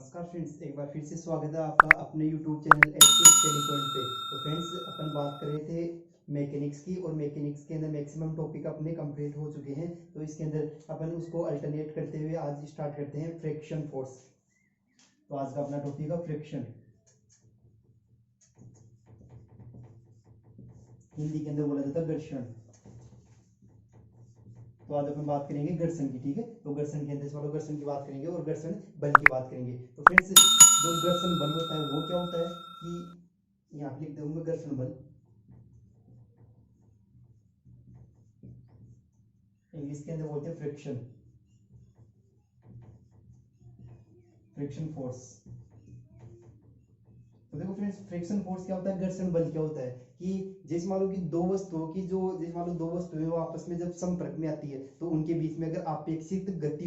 नमस्कार फ्रेंड्स, एक बार फिर से स्वागत है आपका अपने YouTube channel HK study point पे। तो फ्रेंड्स, अपन बात कर रहे थे मैकेनिक्स की, और मैकेनिक्स के अंदर मैक्सिमम टॉपिक अपने कंप्लीट हो चुके हैं। तो इसके अंदर अपन उसको अल्टरनेट करते हुए आज स्टार्ट करते हैं फ्रिक्शन फोर्स। तो आज का अपना टॉपिक है फ्रिक्शन, हिंदी के अंदर बोला जाता है घर्षण। तो आज अपन बात करेंगे घर्षण की, ठीक है। तो घर्षण के अंदर चलो घर्षण की बात करेंगे और घर्षण बल की बात करेंगे। तो फ्रेंड्स, जो घर्षण बल होता है वो क्या होता है कि यहाँ पे लिख दूंगा घर्षण बल, इंग्लिश के अंदर बोलते हैं फ्रिक्शन, फ्रिक्शन फोर्स। तो देखो फ्रेंड्स, फ्रिक्शन फोर्स क्या होता है, घर्षण बल क्या होता है कि जैसे मान लो कि दो वस्तुओं की जो जैसे मान लो दो वस्तुएं वो आपस में जब संपर्क में आती है तो उनके बीच में अगर आपेक्षिक गति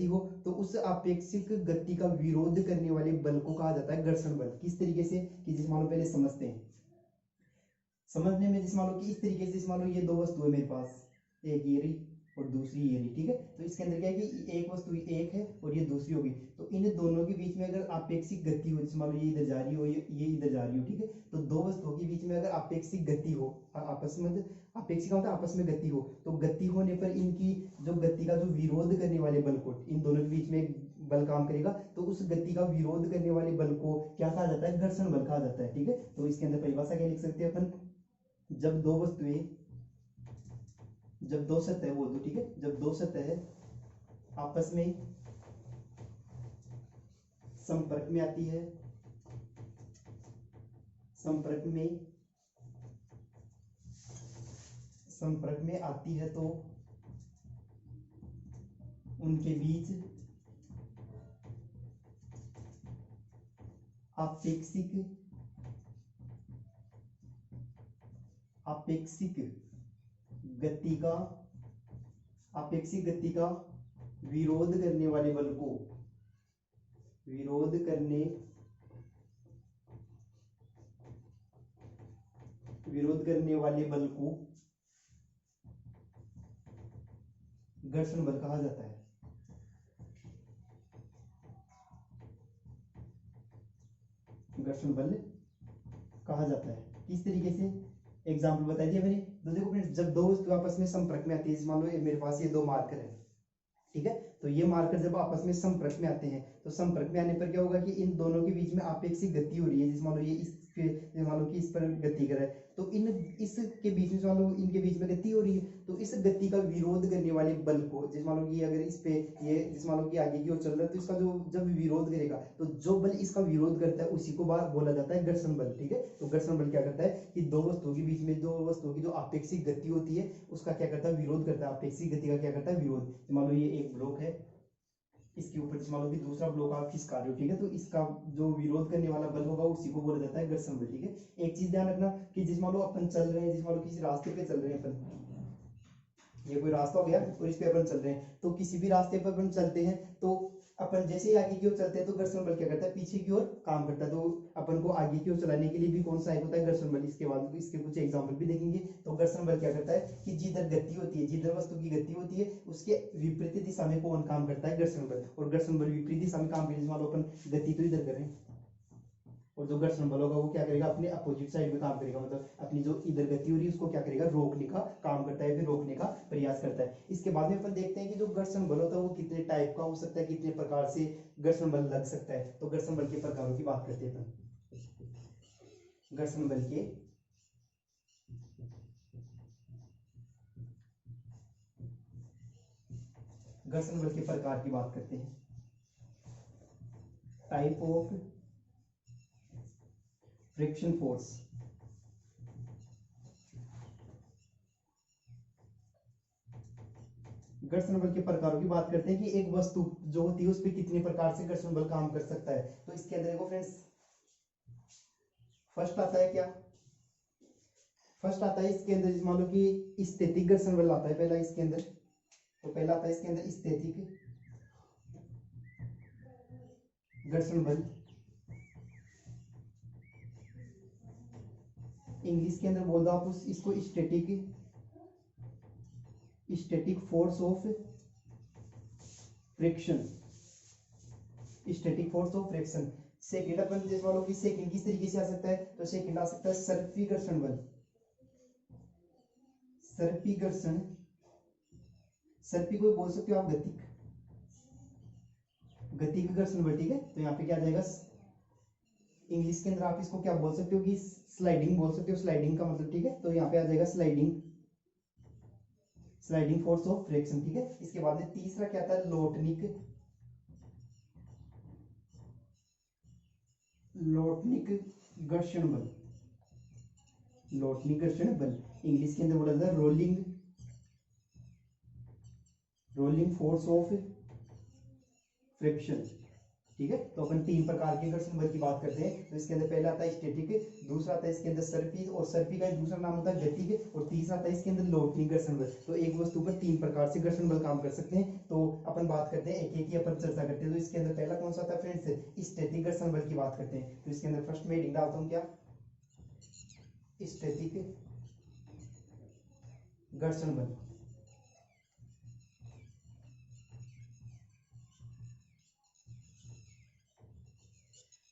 हो, तो उस आपेक्षिक गति का विरोध करने वाले बल को कहा जाता है घर्षण बल। किस तरीके से कि जैसे मान लो पहले समझते हैं, समझने में जैसे मान लो कि इस तरीके से, जैसे मान लो ये दो वस्तु है मेरे पास, एक ये रही और दूसरी ये रही, ठीक है। तो इसके अंदर क्या है कि एक वस्तु एक है और ये दूसरी होगी, तो इन दोनों के बीच में अगर आपेक्षिक गति हो, जैसे मान लो ये इधर जा रही हो, ये इधर जा रही हो, ठीक है। तो दो वस्तुओं के बीच में अगर आपेक्षिक गति हो, आपस में आपेक्षिक होता है आपस में गति हो, तो गति होने पर इनकी जो गति का जो विरोध करने वाले बल को, इन दोनों के बीच में एक बल काम करेगा, तो उस गति का विरोध करने वाले बल को क्या कहा जाता है, घर्षण बल कहा जाता है, ठीक है। तो इसके अंदर परिभाषा क्या लिख सकते हैं अपन, जब दो वस्तुएं, जब दो सतह बोल दो, ठीक है, जब दो सतह आपस में संपर्क में आती है, संपर्क में आती है, तो उनके बीच आपेक्षिक गति का विरोध करने वाले बल को, घर्षण बल कहा जाता है। घर्षण बल कहा जाता है किस तरीके से, एग्जाम्पल बता दिया मैंने। तो देखो फ्रेंड्स, जब दो वस्तु आपस में संपर्क में आती है, मान लो ये मेरे पास ये दो मार्कर है, ठीक है। तो ये मार्कर जब आपस में संपर्क में आते हैं, तो संपर्क में आने पर क्या होगा कि इन दोनों के बीच में आपेक्षिक गति हो रही है। जैसे मान लो ये मान लो कि इस पर गति कर रहा है, तो इसके बीच में मान लो इनके बीच में गति हो रही है, तो इस गति का विरोध करने वाले बल को, जैसे मान लो कि अगर इस पे ये जैसे मान लो कि आगे की ओर चल रहा है, तो इसका जो जब विरोध करेगा, तो जो बल इसका विरोध करता है उसी को बोला जाता है घर्षण बल, ठीक है। तो घर्षण बल क्या करता है कि दो वस्तुओं के बीच में, दो वस्तुओं की जो आपेक्षिक गति होती है उसका क्या करता है, विरोध करता है। आपेक्षिक गति का क्या करता है, विरोध। मान लो ये एक ब्लॉक है, इसके ऊपर मान लो कि दूसरा ब्लॉक आप खिसका रहे हो, ठीक है। तो इसका जो विरोध करने वाला बल होगा उसी को बोला जाता है घर्षण बल, ठीक है। एक चीज ध्यान रखना कि जिस मान लो अपन चल रहे हैं, जिस मान लो किसी रास्ते पे चल रहे हैं अपन, ये कोई रास्ता हो गया और इस पे अपन चल रहे हैं, तो किसी भी रास्ते पर अपन चलते हैं, तो अपन जैसे ही आगे की ओर चलते हैं तो घर्षण बल क्या करता है, पीछे की ओर काम करता है। तो अपन को आगे की ओर चलाने के लिए भी कौन सा एक होता है, घर्षण बल। इसके बाद इसके कुछ एग्जांपल भी देखेंगे। तो घर्षण बल क्या करता है कि जिधर गति होती है, जिधर वस्तु की गति होती है, उसके विपरीत दिशा में कौन काम करता है, घर्षण बल। और घर्षण बल विपरीत दिशा में काम करने से मान लो अपन गति तो इधर कर रहे हैं, और जो घर्षण बल होगा वो क्या करेगा, अपने अपोजिट साइड में काम करेगा, मतलब अपनी जो इधर गति हो रही है उसको क्या करेगा, रोकने का काम करता है, फिर रोकने का प्रयास करता है। इसके बाद में अपन देखते हैं कि जो घर्षण बल होता है वो कितने टाइप का हो सकता है, कितने प्रकार से घर्षण बल लग सकता है। तो घर्षण बल के प्रकारों की बात करते हैं अपन। घर्षण बल के प्रकार की बात करते हैं। Type of friction force. घर्षण बल के प्रकारों की बात करते हैं कि एक वस्तु जो होती है उस पर कितने प्रकार से घर्षण बल काम कर सकता है। तो इसके अंदर देखो फ्रेंड्स, फर्स्ट आता है क्या, फर्स्ट आता है इसके अंदर मान लो कि स्थैतिक घर्षण बल आता है पहला इसके अंदर। तो पहला आता है इसके अंदर स्थैतिक घर्षण बल, इंग्लिश के अंदर बोल दो आप इसको static force of friction. Static force of friction. Second अपन जैसे मान लो कि सेकंड किस तरीके से आ सकता है, तो सेकंड आ सकता है सर्पी घर्षण बल। सर्पी घर्षण, सर्पी को बोल सकते हो आप गतिक, गतिक घर्षण बल, ठीक है। तो यहाँ पे क्या आ जाएगा, इंग्लिश के अंदर आप इसको क्या बोल सकते हो कि स्लाइडिंग बोल सकते हो, स्लाइडिंग का मतलब, ठीक है। तो यहाँ पे आ जाएगा sliding, sliding force of friction, ठीक है। इसके बाद में तीसरा क्या आता है, लोटनिक, लोटनिक घर्षण बल। लोटनिक घर्षण बल इंग्लिश के अंदर बोला जाता है rolling, rolling force of friction, ठीक है। तो अपन तीन प्रकार के घर्षण बल की बात करते हैं। तो इसके अंदर पहला आता है स्टैटिक, दूसरा आता है इसके अंदर सर्पी, और सर्पी का दूसरा नाम होता है गतिक, और तीसरा आता है इसके अंदर लोटनिक घर्षण बल। तो एक वस्तु पर तीन प्रकार से घर्षण बल काम कर सकते हैं। तो अपन बात करते हैं एक एक ही अपन चर्चा करते हैं। तो इसके अंदर पहला कौन सा आता है फ्रेंड्स, स्टैटिक घर्षण बल की बात करते हैं। तो इसके अंदर फर्स्ट में हेडिंग डालता हूँ क्या, स्टैटिक घर्षण बल।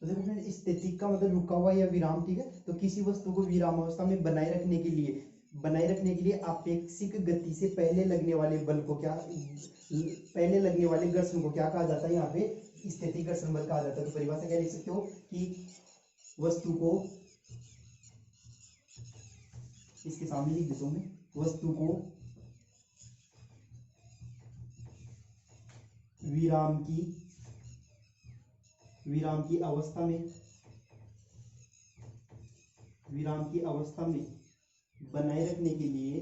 तो देखो फ्रेंड, स्टैटिक का मतलब रुका हुआ या विराम, ठीक है। तो किसी वस्तु को विराम अवस्था में बनाए रखने के लिए, बनाए रखने के लिए आपेक्षिक गति से पहले लगने वाले बल को क्या, पहले लगने वाले घर्षण को क्या कहा जाता है, यहाँ पे स्टैटिक घर्षण बल कहा जाता है। तो परिभाषा क्या लिख सकते हो कि वस्तु को, इसके सामने लिख देता हूं मैं, वस्तु को विराम की, विराम की अवस्था में, विराम की अवस्था में बनाए रखने के लिए,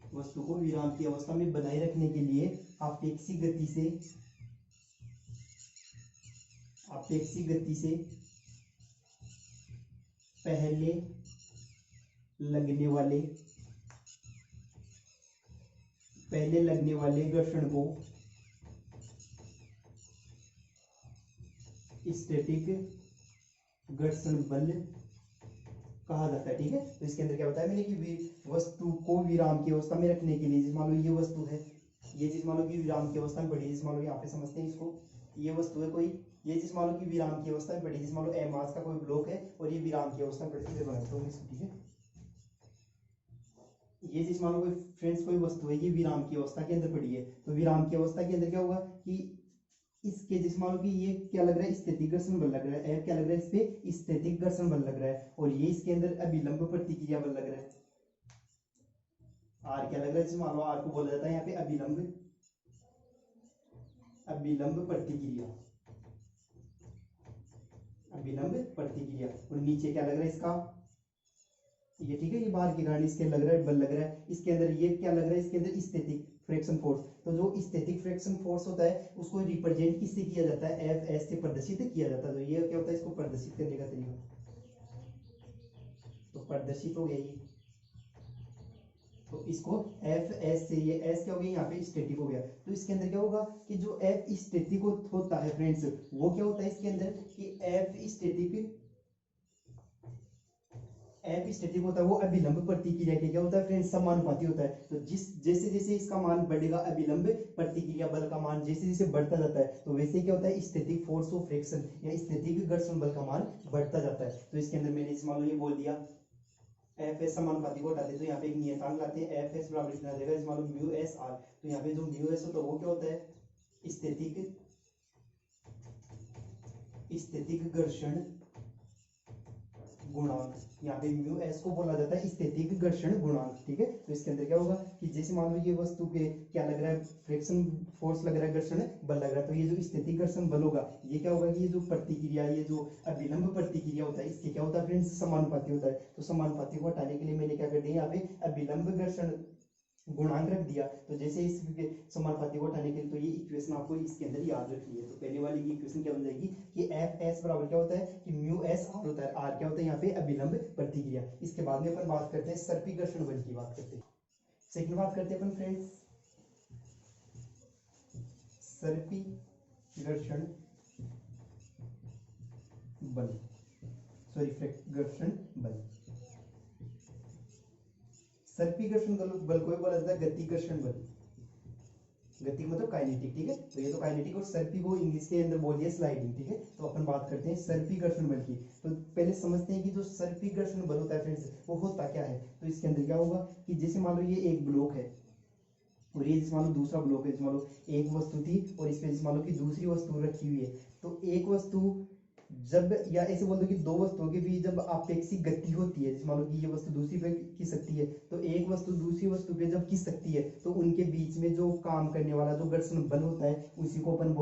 वस्तु को विराम की अवस्था में बनाए रखने के लिए आपेक्षिक गति से, आपेक्षिक गति से पहले लगने वाले, पहले लगने वाले घर्षण को स्टैटिक घर्षण बल कहा जाता है, ठीक है। तो इसके अंदर क्या बताया मैंने कि वस्तु को विराम की अवस्था में रखने के लिए, जैसे मान लो ये वस्तु है, ये चीज मान लो कि विराम की अवस्था में पड़ी है, जैसे मान लो यहाँ पे समझते हैं इसको, ये वस्तु है कोई, ये चीज मान लो कि विराम की अवस्था में पड़ी है, जैसे मान लो एम मास का कोई ब्लॉक है और ये विराम की अवस्था में पड़ी है, बनाता हूं इसको, ठीक है। ये चीज मान लो कोई फ्रेंड्स कोई वस्तु है, ये विराम की अवस्था के अंदर पड़ी है। तो विराम की अवस्था के अंदर क्या होगा कि इसके, जिस मान लो कि ये क्या लग रहा है, स्टैटिक घर्षण बल लग रहा है, क्या लग रहा है इस पे, स्टैटिक घर्षण बल लग रहा है, और ये इसके अंदर अभिलंब प्रतिक्रिया बल लग रहा है, आर क्या लग रहा है, जिस मान लो आर को बोला जाता है यहाँ पे अभिलंब, अभिलंब प्रतिक्रिया, अभिलंब प्रतिक्रिया। और नीचे क्या लग रहा है इसका, ये, ठीक है, ये बाहर की गाड़ी इसके लग रहा है, बल लग रहा है, इसके अंदर ये क्या लग रहा है, इसके अंदर स्टैटिक फ्रिक्शन फोर्स। तो जो स्टैटिक फ्रिक्शन फोर्स होता है उसको रिप्रेजेंट किससे किया जाता है, एफ एस से प्रदर्शित किया जाता है। तो ये क्या होता है, इसको प्रदर्शित करने का तरीका, तो प्रदर्शित हो गया ये, तो इसको एफ एस से, ये एस क्या हो गया, यहाँ पे स्टैटिक हो गया। तो इसके अंदर क्या होगा कि जो एफ स्टैटिक होता है फ्रेंड्स, वो क्या होता है इसके अंदर कि एफ स्टैटिक, एफ स्टैटिक होता है वो अभिलंब प्रतिक्रिया के क्या होता है फ्रेंड्स, समानुपाती होता है। तो जिस जैसे जैसे इसका मान बढ़ेगा, अभिलंब प्रतिक्रिया बल का मान जैसे जैसे बढ़ता जाता है, तो वैसे क्या होता है, स्टैटिक फोर्स ऑफ फ्रिक्शन या स्टैटिक घर्षण बल का मान बढ़ता जाता है। तो इसके अंदर मैंने इस मान लो ये बोल दिया, एफ एस समानुपाती को हटा दे, तो यहाँ पे एक नियतांक लाते हैं, एफ एस बराबर कितना देगा, इस मान लो म्यू एस आर। तो यहाँ पे जो म्यू एस होता है वो क्या होता है, स्टैटिक, स्टैटिक घर्षण गुणांक, यहाँ पे म्यू एस को बोला जाता है स्टैटिक घर्षण गुणांक, ठीक है। तो इसके अंदर क्या होगा कि जैसे मान लो ये वस्तु के क्या लग रहा है, फ्रिक्शन फोर्स लग रहा है, घर्षण बल लग रहा है, तो ये जो स्टैटिक घर्षण बल होगा, ये क्या होगा कि ये जो प्रतिक्रिया, ये जो अभिलंब प्रतिक्रिया होता है, इसके क्या होता है फ्रेंड्स, समानुपाती होता है। तो समानुपाती को हटाने के लिए मैंने क्या कर दिया, यहाँ पे अभिलंब घर्षण गुणांक रख दिया। तो जैसे इस समानुपाती को हटाने के लिए, तो ये इक्वेशन आपको इसके अंदर याद रखनी है। तो पहले वाली की इक्वेशन क्या बन जाएगी कि एफ एस बराबर क्या होता है कि म्यू एस आर होता है, आर क्या होता है यहाँ पे अभिलंब प्रतिक्रिया। इसके बाद में अपन बात करते हैं सर्पी घर्षण बल की बात करते हैं। सेकंड बात करते हैं अपन फ्रेंड्स सर्पी घर्षण बल, सॉरी घर्षण बल। सर्पी घर्षण बल को बोला जाता है गति घर्षण बल, गति मतलब काइनेटिक, ठीक है। तो ये तो काइनेटिक, और सर्पी को इंग्लिश के अंदर बोल दिया स्लाइडिंग, ठीक है। तो अपन बात करते हैं सर्पी घर्षण बल की। तो पहले समझते हैं कि जो सर्पी घर्षण बल होता है फ्रेंड्स वो होता क्या है। तो इसके अंदर क्या होगा कि जैसे मान लो ये एक ब्लॉक है और ये जैसे मान लो दूसरा ब्लॉक है, जैसे मान लो एक वस्तु थी और इस पे जैसे मान लो कि दूसरी वस्तु रखी हुई है। तो एक वस्तु जब, या ऐसे बोल दो कि दो वस्तुओं के बीच जब आपेक्षिक गति होती है, जैसे मान लो कि ये वस्तु दूसरी पे खिंच सकती है, तो एक वस्तु दूसरी वस्तु पे जब खिंच सकती है तो उनके बीच में जो काम करने वाला जो घर्षण बल होता है उसी को अपन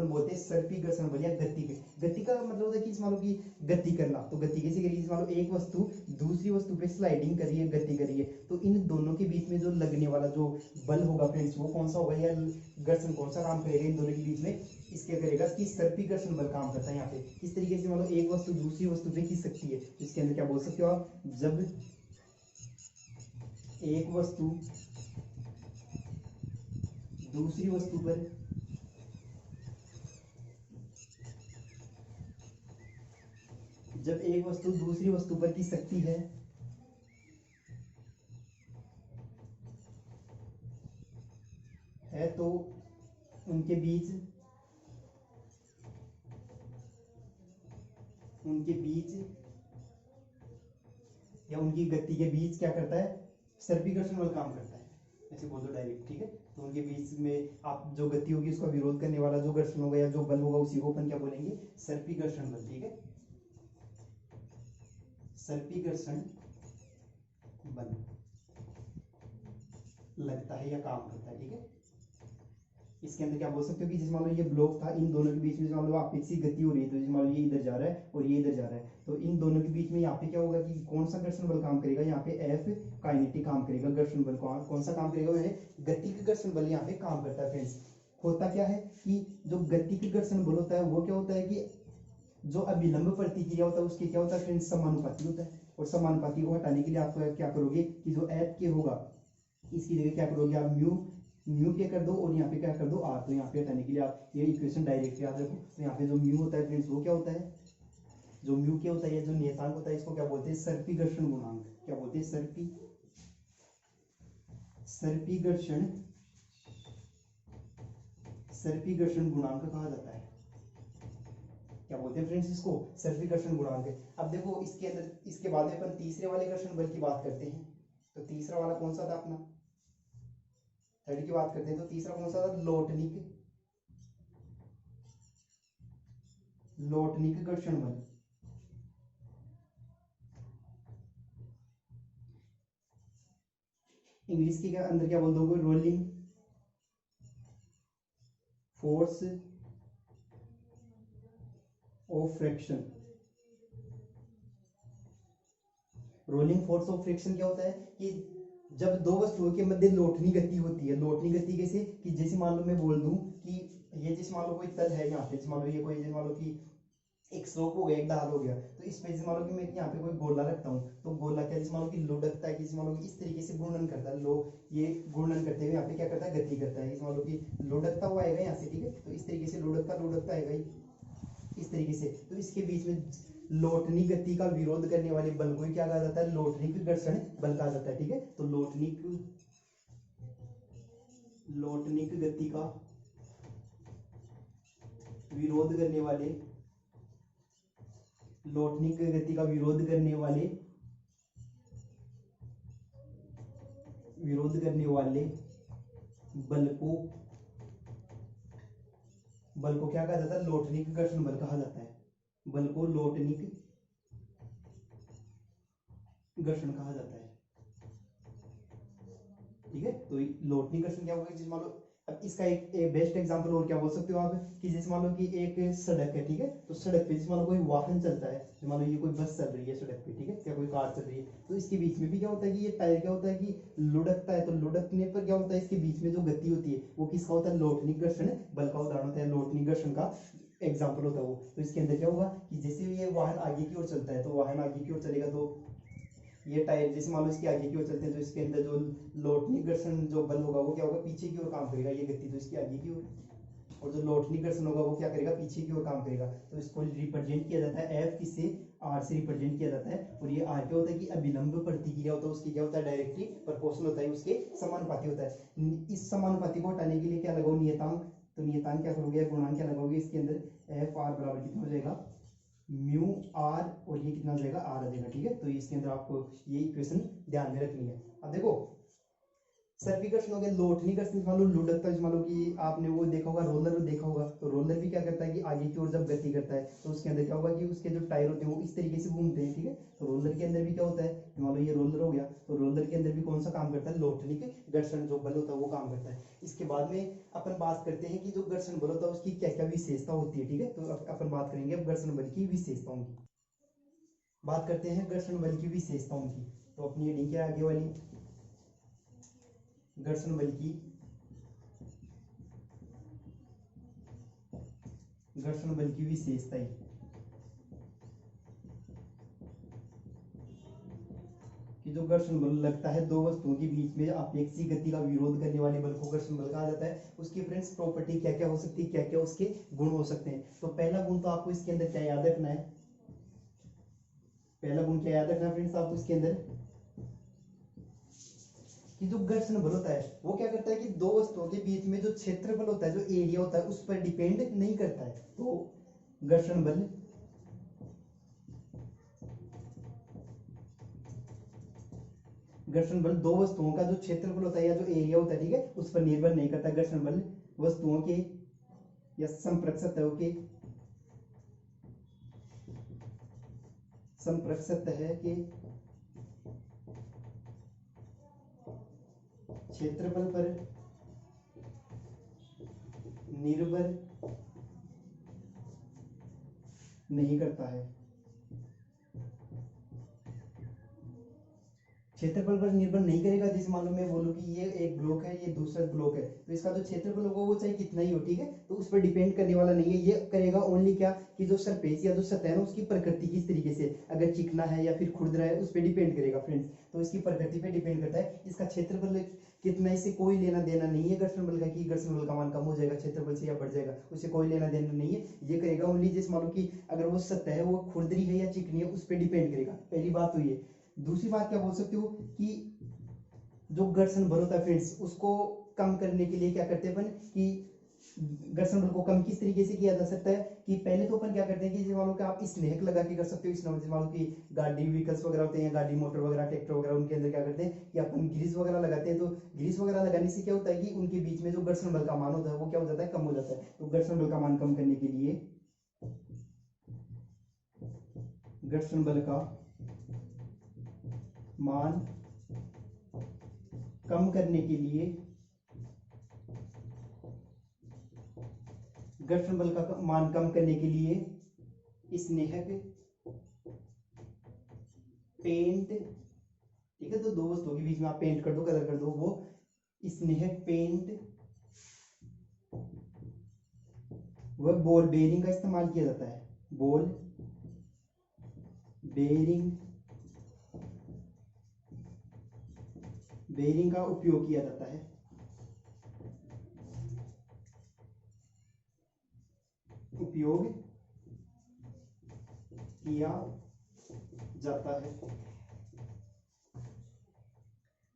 बोलते हैं सर्पी घर्षण बल या गति। गति का मतलब होता है कि मान लो कि गति करना, तो गति कैसे करिए, मान लो एक वस्तु दूसरी वस्तु पे स्लाइडिंग करिए, गति करिए, तो इन दोनों के बीच में जो लगने वाला जो बल होगा फ्रेंड्स वो कौन सा होगा, या घर्षण कौन सा काम करेगा इन दोनों के बीच में, इसके करेगा कि सर्पी घर्षण बल काम करता है यहाँ पे। इस तरीके से मान लो एक वस्तु दूसरी वस्तु पे खींच सकती है, तो इसके अंदर क्या बोल सकते हो आप, जब एक वस्तु दूसरी वस्तु पर खींच सकती है तो उनके बीच या उनकी गति के बीच क्या करता है, सर्पी घर्षण बल काम करता है, ऐसे बोल दो डायरेक्ट, ठीक है। तो उनके बीच में आप जो गति होगी उसका विरोध करने वाला जो घर्षण होगा या जो बल होगा उसी को अपन क्या बोलेंगे, सर्पी घर्षण बल, ठीक है। सर्पी घर्षण बल लगता है या काम करता है, ठीक है। इसके अंदर क्या बोल सकते हो कि जिस मान लो ये ब्लॉक था, इन दोनों के बीच में मान लो आपेक्षिक गति हो रही है, तो जिस मान लो ये इधर जा रहा है और ये इधर जा रहा है, तो इन दोनों के बीच में यहाँ पे क्या होगा कि कौन सा घर्षण बल काम करेगा, यहाँ पे एफ काइनेटिक काम करेगा, घर्षण बल कौन सा काम करेगा, गति का घर्षण बल यहाँ पे काम करता है फ्रेंड्स। होता क्या है कि जो गति की घर्षण बल होता है वो क्या होता है कि जो अभिलंब प्रतिक्रिया होता है उसके क्या होता है फ्रेंड्स, समानुपाती होता है। और समानुपाती को हटाने के लिए आप क्या करोगे कि जो एफ के होगा इसकी जगह क्या करोगे आप म्यू के कर दो और यहाँ पे क्या कर दो आर। तो यहाँ पे हटाने के लिए आप ये इक्वेशन डायरेक्ट याद रखो। तो यहाँ पे जो म्यू होता है फ्रेंड्स वो क्या होता है, जो म्यू क्या होता है, जो नियतांक होता है इसको क्या बोलते हैं, सर्पी घर्षण गुणांक। क्या बोलते हैं, सर्पी घर्षण गुणांक कहा जाता है। क्या बोलते हैं फ्रेंड्स इसको, सर्पी घर्षण गुणांक। अब देखो इसके अंदर, इसके बाद में अपन तीसरे वाले घर्षण बल की बात करते हैं। तो तीसरा वाला कौन सा था अपना, थर्ड की बात करते हैं। तो तीसरा कौन सा था, लोटनिक घर्षण बल। इंग्लिश के अंदर क्या बोल दोगे, rolling force of friction. Rolling force of friction क्या होता है कि जब दो वस्तुओं के मध्य लोटनी गति होती है। लोटनी गति कैसे कि जैसे मान लो मैं बोल दूं कि ये जैसे मान लो कोई तल है यहाँ पे, जैसे मान लो ये कोई, जैसे मान लो कि एक स्लोप हो गया, एक ढाल हो गया, तो इस पे जैसे मान लो कि मैं यहाँ पे कोई गोला रखता हूँ, तो गोला क्या जैसे मान लो कि लुढ़कता है, कि जैसे मान लो कि इस तरीके से घूर्णन करता है, ये घूर्णन करते हुए यहाँ पे क्या करता है, गति करता है। जैसे मान लो कि लुढ़कता हुआ आएगा यहाँ से, ठीक है। तो इस तरीके से लुढ़कता आएगा इस तरीके से। तो इसके बीच में लोटनी गति का विरोध करने वाले बल को क्या कहा जाता है, लोटनिक घर्षण बल कहा जाता है, ठीक है। तो लोटनिक गति का विरोध करने वाले बल को क्या कहा जाता है, लोटनिक घर्षण बल कहा जाता है। बल को लोटनिक घर्षण कहा जाता है, ठीक है। तो लोटनिक घर्षण क्या होगा, जिस मान लो, अब इसका एक बेस्ट एग्जांपल और क्या बोल सकते हो आप, कि जैसे मान लो कि एक सड़क है, ठीक है। तो सड़क पे जैसे मान लो कोई वाहन चलता है, जैसे मान लो ये कोई बस चल रही है सड़क पे, ठीक है, या कोई कार चल रही है, तो इसके बीच में भी क्या होता है कि ये टायर क्या होता है कि लुढ़कता है। तो लुढ़कने पर क्या होता है, इसके बीच में जो गति होती है वो किसका होता है, लोटनिक घर्षण बल का उदाहरण होता है, लोटनिक घर्षण का एग्जाम्पल होता है वो। तो इसके अंदर क्या होगा कि जैसे ये वाहन आगे की ओर चलता है, तो वाहन आगे की ओर चलेगा, तो ये टायर जैसे मान लो इसके आगे की ओर चलते हैं, तो इसके अंदर जो लोटनिक घर्षण जो बल होगा वो क्या होगा, पीछे की ओर काम करेगा, ये गति तो इसकी आगे की ओर। और जो लोटनी घर्षण होगा वो क्या करेगा, पीछे की ओर काम करेगा। तो इसको रिप्रेजेंट किया जाता है एफ किससे, आर से रिप्रेजेंट किया जाता है। और ये आर क्या होता है कि अभिलंब प्रतिक्रिया होता है, उसकी क्या होता है, डायरेक्टली प्रोपोर्शनल होता है, उसके समानुपाती होता है। इस समानुपाती को हटाने के लिए क्या लगाओ, नियतांक। तो नियतांक क्या करोगे, गुणांक क्या लगाओगे इसके अंदर, एफ आर बराबर कितना हो जाएगा, म्यू आर, और ये कितना हो जाएगा, आर आ जाएगा। ठीक है, तो इसके अंदर आपको ये इक्वेशन ध्यान में रखनी है। अब देखो सर्पी घर्षण हो गया, लोटनी घर्षण मान लो लुढ़कता है, मान लो कि आपने वो देखा होगा, रोलर देखा होगा, तो रोलर भी क्या करता है कि आगे की ओर जब गति करता है तो उसके अंदर क्या होगा कि उसके जो टायर होते हैं वो इस तरीके से घूमते हैं। ठीक है, तो रोलर के अंदर भी क्या होता है, मान लो ये रोलर हो गया, तो रोलर के अंदर भी कौन सा काम करता है, लोटनी के घर्षण जो बल होता है वो काम करता है। इसके बाद में अपन बात करते हैं कि जो घर्षण बल होता है उसकी क्या क्या विशेषता होती है। ठीक है, तो अपन बात करेंगे अब घर्षण बल की विशेषताओं की। बात करते हैं घर्षण बल की विशेषताओं की। तो अपनी हेडिंग क्या है आगे वाली, घर्षण बल की विशेषताएं। कि जो घर्षण बल लगता है दो वस्तुओं के बीच में अपेक्षी गति का विरोध करने वाले बल को घर्षण बल कहा जाता है। उसकी फ्रेंड्स प्रॉपर्टी क्या क्या हो सकती है, क्या क्या उसके गुण हो सकते हैं। तो पहला गुण तो आपको इसके अंदर क्या याद रखना है, पहला गुण क्या याद रखना है फ्रेंड्स आपको इसके अंदर, कि जो घर्षण बल होता है वो क्या करता है कि दो वस्तुओं के बीच में जो क्षेत्रफल होता है, जो एरिया होता है, उस पर डिपेंड नहीं करता है। तो घर्षण बल दो वस्तुओं का जो क्षेत्रफल होता है या जो एरिया होता है, ठीक है, उस पर निर्भर नहीं करता। घर्षण बल वस्तुओं के या संपर्क सतहों के क्षेत्रफल पर निर्भर नहीं करता है। क्षेत्रफल पर निर्भर नहीं करेगा। जैसे मान लो मैं बोलूं कि ये एक ब्लॉक है, ये दूसरा ब्लॉक है, तो इसका जो क्षेत्रफल होगा वो चाहे कितना ही हो, ठीक है, तो उस पर डिपेंड करने वाला नहीं है। ये करेगा ओनली क्या, कि जो सरफेस या जो सतह है उसकी प्रकृति किस तरीके से, अगर चिकना है या फिर खुरदरा है, उस पर डिपेंड करेगा फ्रेंड्स। तो इसकी प्रकृति पे डिपेंड करता है। इसका क्षेत्रफल कितना, इससे कोई लेना देना नहीं है घर्षण बल का, कि घर्षण बल का मान कम हो जाएगा क्षेत्रफल से या बढ़ जाएगा, उससे कोई लेना देना नहीं है। ये करेगा ओनली जैसे मान लो कि अगर वो सतह है वो खुरदरी है या चिकनी है, उस पर डिपेंड करेगा। पहली बात तो ये। दूसरी बात क्या बोल सकते हो कि जो घर्षण बल होता है फ्रेंड्स उसको कम करने के लिए क्या करते हैं अपन, कि घर्षण बल को कम किस तरीके से किया जा सकता है, कि पहले तो अपन क्या करते हैं कि मान लो कि आप स्नेहक लगा के कर सकते हो। इस मान लो कि गाड़ी व्हीकल्स वगैरह होते हैं, गाड़ी मोटर वगैरह ट्रैक्टर वगैरह, उनके अंदर क्या करते हैं कि अपन ग्रीस वगैरह लगाते हैं। तो ग्रीस वगैरह लगाने से क्या होता है कि उनके बीच में जो घर्षण बल का मान होता है वो क्या हो जाता है, कम हो जाता है। तो घर्षण बल का मान कम करने के लिए, घर्षण बल का मान कम करने के लिए, घर्षण बल का मान कम करने के लिए स्नेहक पेंट, ठीक है, तो दो वस्तुओं के बीच में आप पेंट कर दो, कलर कर दो, वो स्नेहक पेंट वह बॉल बेरिंग का इस्तेमाल किया जाता है। बॉल बेरिंग का उपयोग किया जाता है।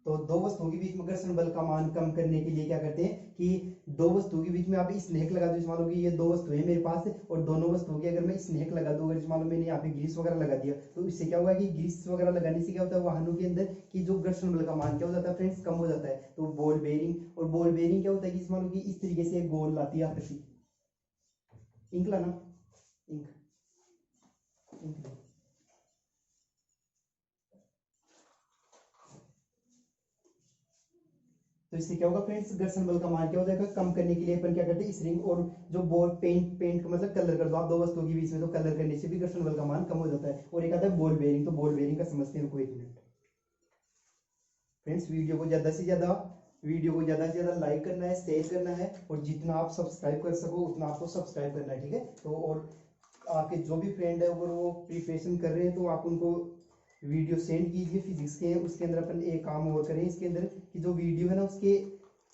तो दो वस्तुओं के बीच में घर्षण बल का मान कम करने के लिए क्या करते हैं कि दो वस्तुओं के बीच में आप स्नेहक लगा दो। मान लो कि ये दो वस्तुएं हैं मेरे पास, और दोनों वस्तुओं के अगर मैं स्नेहक लगा दूं, अगर मान लो मैंने यहाँ पे ग्रीस वगैरह लगा दिया, तो इससे क्या होगा कि ग्रीस वगैरह लगाने से क्या होता है वाहनों के अंदर की जो घर्षण बल का मान क्या हो जाता है फ्रेंड्स, कम हो जाता है। तो बॉल बेरिंग, और बॉल बेरिंग क्या होता है कि मान लो कि इस तरीके से गोल लाती है आकृति, इंक लाना, इंक तो इससे क्या होगा फ्रेंड्स, घर्षण बल का मान क्या हो जाएगा, कम करने के लिए अपन क्या करते हैं, इस रिंग और जो बॉल पेंट का मतलब कलर कर दो आप दो वस्तुओं के बीच में, तो कलर करने से भी घर्षण बल का मान कम हो जाता है। और एक आता है बॉल बेरिंग, तो बॉल बेरिंग का समझते हैं, एक मिनट फ्रेंड्स। वीडियो को ज्यादा से ज्यादा लाइक करना है, शेयर करना है, और जितना आप सब्सक्राइब कर सको उतना आपको सब्सक्राइब करना है, ठीक है। तो और आपके जो भी फ्रेंड है अगर वो प्रिपरेशन कर रहे हैं तो आप उनको वीडियो सेंड कीजिए फिजिक्स के। उसके अंदर अपन एक काम और करें इसके अंदर, कि जो वीडियो है ना उसके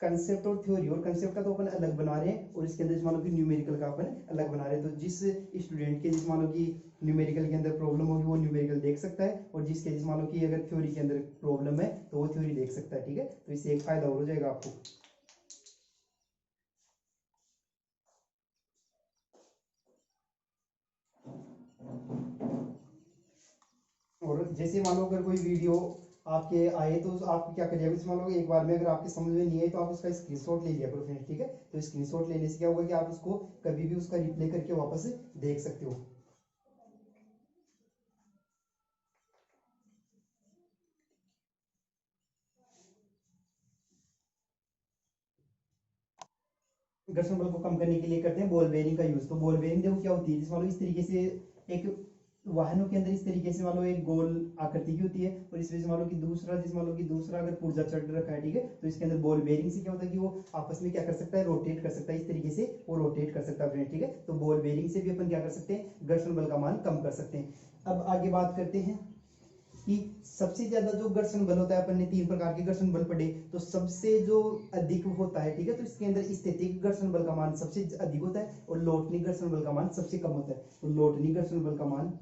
कंसेप्ट और थ्योरी, और कंसेप्ट का तो अपन अलग बना रहे हैं और इसके अंदर मान लो कि न्यूमेरिकल का अपन अलग बना रहे हैं। तो जिस स्टूडेंट के जिस मान लो कि न्यूमेरिकल के अंदर प्रॉब्लम होगी वो न्यूमेरिकल देख सकता है, और जिसके जिस मान लो कि अगर थ्योरी के अंदर प्रॉब्लम है तो वो थ्योरी देख सकता है। ठीक है, तो इससे एक फायदा और हो जाएगा आपको। और जैसे मान लो अगर कोई वीडियो आपके आए तो आप क्या करिएगा, जैसे मान लो एक बार में अगर आपके समझ में नहीं आए तो आप उसका स्क्रीनशॉट ले लिया करो फ्रेंड्स। ठीक है, तो स्क्रीनशॉट लेने से क्या होगा कि आप उसको कभी भी उसका रिप्ले करके वापस देख सकते हो। घर्षण बल को कम करने के लिए करते हैं बॉल बेयरिंग का यूज। तो बॉल बेयरिंग देखो क्या होती है, जैसे मान लो इस तरीके से एक वाहनों के अंदर इस तरीके से मान लो एक गोल आकृति की होती है, और इसमें से मान लो कि दूसरा जिस मान लो कि दूसरा अगर पुर्जा चढ़ रखा है, ठीक है, तो इसके अंदर बॉल बेयरिंग से क्या होता है कि वो आपस में क्या कर सकता है, रोटेट कर सकता है, इस तरीके से वो रोटेट कर सकता है। ठीक है, तो बॉल बेयरिंग से भी अपन क्या कर सकते हैं, घर्षण बल का मान कम कर सकते हैं। अब आगे बात करते हैं कि सबसे ज्यादा जो घर्षण बल होता है, अपन ने 3 प्रकार के घर्षण बल पढ़े, तो सबसे जो अधिक होता है, ठीक है, तो इसके अंदर स्थैतिक घर्षण बल का मान सबसे अधिक होता है और लोटनी घर्षण बल का मान सबसे कम होता है। तो लोटनिक घर्षण बल का मान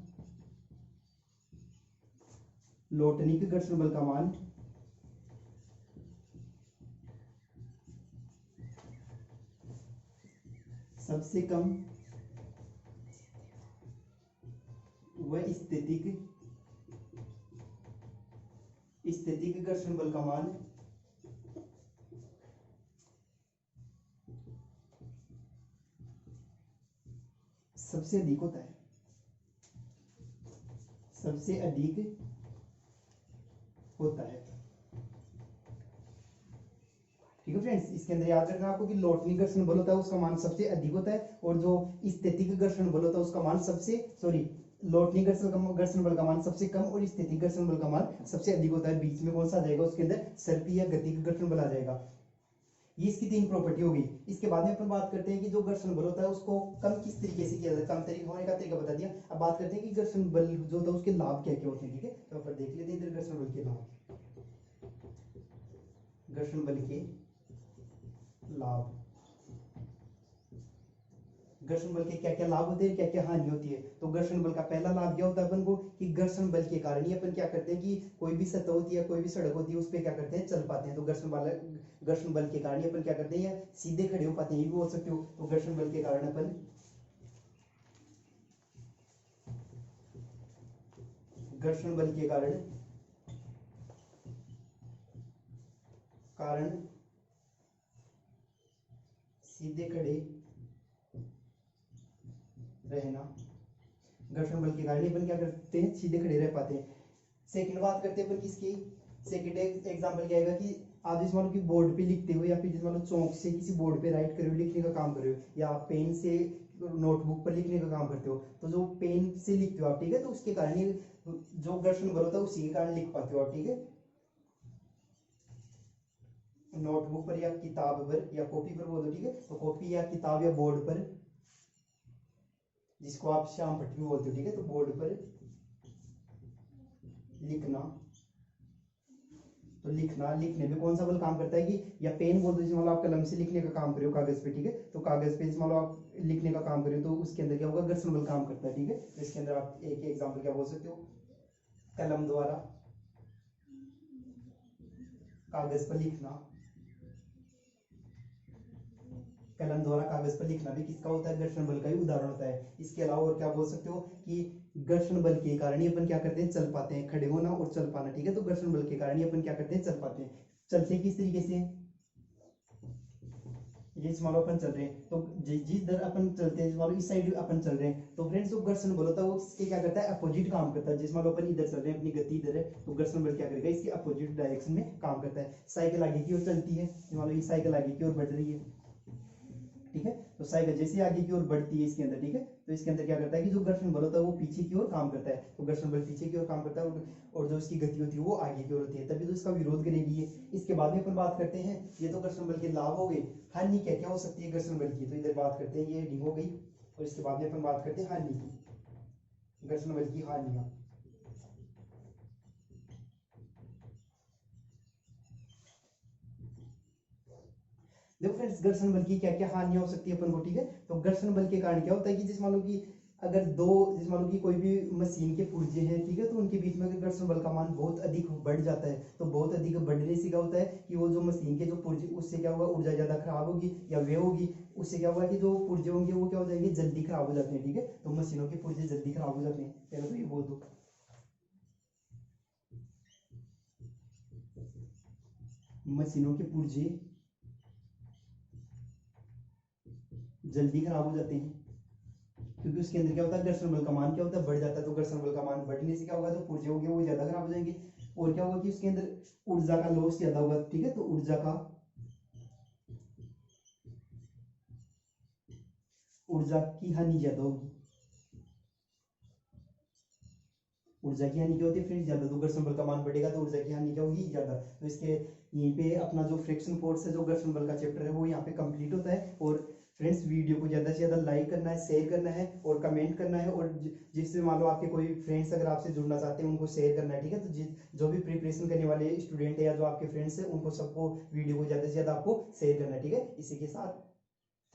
सबसे कम व स्थैतिक घर्षण बल का मान सबसे अधिक होता है, सबसे अधिक होता है। ठीक है फ्रेंड्स, इसके अंदर याद रखना आपको कि लोटनी घर्षण बल होता है उसका मान सबसे अधिक होता है, और जो स्थैतिक घर्षण बल होता है उसका मान लोटनी घर्षण बल का मान सबसे कम और स्थैतिक घर्षण बल का मान सबसे अधिक होता है। बीच में कौन सा आ जाएगा, उसके अंदर सर्पी या गति का घर्षण बल आ जाएगा। ये इसकी 3 प्रॉपर्टी होगी। इसके बाद में अपन बात करते हैं कि जो घर्षण बल होता है उसको कम किस तरीके से किया जाता है, कम तरीका होने का तरीका बता दिया। अब बात करते हैं कि घर्षण बल जो होता है उसके लाभ क्या क्या होते हैं। ठीक है, तो अपन देख लेते हैं इधर घर्षण बल के लाभ। घर्षण बल के लाभ, घर्षण बल के क्या क्या लाभ होते हैं, क्या क्या हानि होती है। तो घर्षण बल का पहला लाभ क्या होता है अपन को, कि घर्षण बल के कारण ही अपन क्या करते हैं कि कोई भी सतह होती है, कोई भी सड़क होती है, उस पर क्या करते हैं, चल पाते हैं। तो घर्षण बल के कारण ही अपन क्या करते हैं, या सीधे खड़े हो पाते हैं, ये भी बोल सकते हो। तो घर्षण बल के कारण अपन घर्षण बल के कारण सीधे खड़े रहना, घर्षण बल के कारण ही अपन क्या करते हैं, सीधे खड़े रह पाते हैं। सेकंड बात करते हैं अपन किसकी, सेकंड एग्जांपल क्या आएगा कि आप जिस मानो कि बोर्ड पे लिखते हो, या फिर जिस मानो चौक से किसी बोर्ड पे राइट कर रहे हो, लिखने का काम कर रहे हो, या आप पेन से नोटबुक पर लिखने का काम करते हो, तो जो पेन से लिखते हो आप, ठीक है, तो उसके कारण ही जो घर्षण बल होता है उसी के कारण लिख पाते हो आप। ठीक है, नोटबुक पर या किताब पर या कॉपी पर बोलो, ठीक है, तो कॉपी या किताब या बोर्ड पर, जिसको आप श्याम पट्टी बोलते हो, ठीक है, तो बोर्ड पर लिखना, तो लिखने में कौन सा बल काम करता है कि, या पेन बोल दो, जैसे मान लो आप कलम से लिखने का काम करो कागज पे, ठीक है, तो कागज पे मान लो आप लिखने का काम करो, तो उसके अंदर क्या होगा, घर्षण बल काम करता है। ठीक है, तो इसके अंदर आप एक एग्जांपल क्या बोल सकते हो, कलम द्वारा कागज पर लिखना, कलम द्वारा कागज पर लिखना भी किसका होता है, घर्षण बल का ही उदाहरण होता है। इसके अलावा और क्या बोल सकते हो कि घर्षण बल के कारण ही अपन क्या करते हैं, चल पाते हैं, खड़े होना और चल पाना। ठीक है, तो घर्षण बल के कारण ही अपन क्या करते हैं, चल पाते हैं। चलते किस तरीके से, ये मान लो अपन चल रहे हैं, तो जिस दर अपन चलते हैं, मान लो इस साइड अपन चल रहे हैं, तो फ्रेंड्स जो घर्षण बल होता है वो इसके क्या करता है, अपोजिट काम करता है। जिस मान लो अपन इधर चल रहे हैं, अपनी गति इधर है, तो घर्षण बल क्या करेगा, इसके अपोजिट डायरेक्शन में काम करता है। साइकिल आगे की ओर चलती है, मान लो ये साइकिल आगे की ओर बढ़ रही है, ठीक है, तो साइकिल जैसे आगे की ओर बढ़ती है इसके अंदर, ठीक है, तो इसके अंदर क्या करता है कि जो घर्षण बल होता है वो पीछे की ओर काम करता है। तो घर्षण बल पीछे की ओर काम करता है, और जो इसकी गति होती है वो आगे की ओर होती है, तभी तो इसका विरोध करेगी ये। इसके बाद में अपन बात करते हैं, ये तो घर्षण बल के लाभ हो गए, हानि क्या क्या हो सकती है घर्षण बल की, तो इधर बात करते हैं, ये डी हो गई, और इसके बाद में अपन बात करते हैं हानि की, घर्षण बल की हानियां। देखो फ्रेंड्स, घर्षण बल की क्या क्या हानियां हो सकती है अपन को, ठीक है। तो घर्षण बल के कारण क्या होता है कि जैसे मान लो कि अगर दो, जैसे मान लो कि कोई भी मशीन के पुर्जे हैं, ठीक है, तो उनके बीच में अगर घर्षण बल का मान बहुत अधिक बढ़ जाता है, तो बहुत अधिक बढ़ने से क्या होता है कि वो जो मशीन के जो पुर्जे, उससे क्या होगा, ऊर्जा ज्यादा खराब होगी या वे होगी, उससे क्या होगा कि जो पुर्जे होंगे वो क्या हो जाएंगे, जल्दी खराब हो जाते हैं, ठीक है। तो मशीनों के पुर्जे जल्दी खराब हो जाते हैं, पहले तो ये बोल दो। मशीनों के पुर्जे जल्दी खराब हो जाते हैं क्योंकि उसके अंदर क्या होता है, घर्षण बल का मान क्या होता है, बढ़ जाता है। तो घर्षण बल का मान बढ़ने से क्या होगा, जो पुर्जे होंगे वो ज्यादा खराब हो जाएंगे, और क्या होगा कि उसके अंदर ऊर्जा का लॉस ज्यादा होगा, ठीक है। तो ऊर्जा की हानि ज्यादा होगी। ऊर्जा की हानि क्या होती है फ्रेंड्स, ज्यादा। तो घर्षण बल का मान बढ़ेगा तो ऊर्जा की हानि क्या होगी, ज्यादा। तो इसके यहीं पे अपना जो फ्रिक्शन फोर्स है, जो घर्षण बल का चैप्टर है, वो यहाँ पे कंप्लीट होता है। और फ्रेंड्स, वीडियो को ज्यादा से ज्यादा लाइक करना है, शेयर करना है और कमेंट करना है, और जिससे मान लो आपके कोई फ्रेंड्स अगर आपसे जुड़ना चाहते हैं उनको शेयर करना है, ठीक है। तो जो भी प्रिपरेशन करने वाले स्टूडेंट है या जो आपके फ्रेंड्स है, उनको सबको वीडियो को ज्यादा से ज्यादा आपको शेयर करना है, ठीक है। इसी के साथ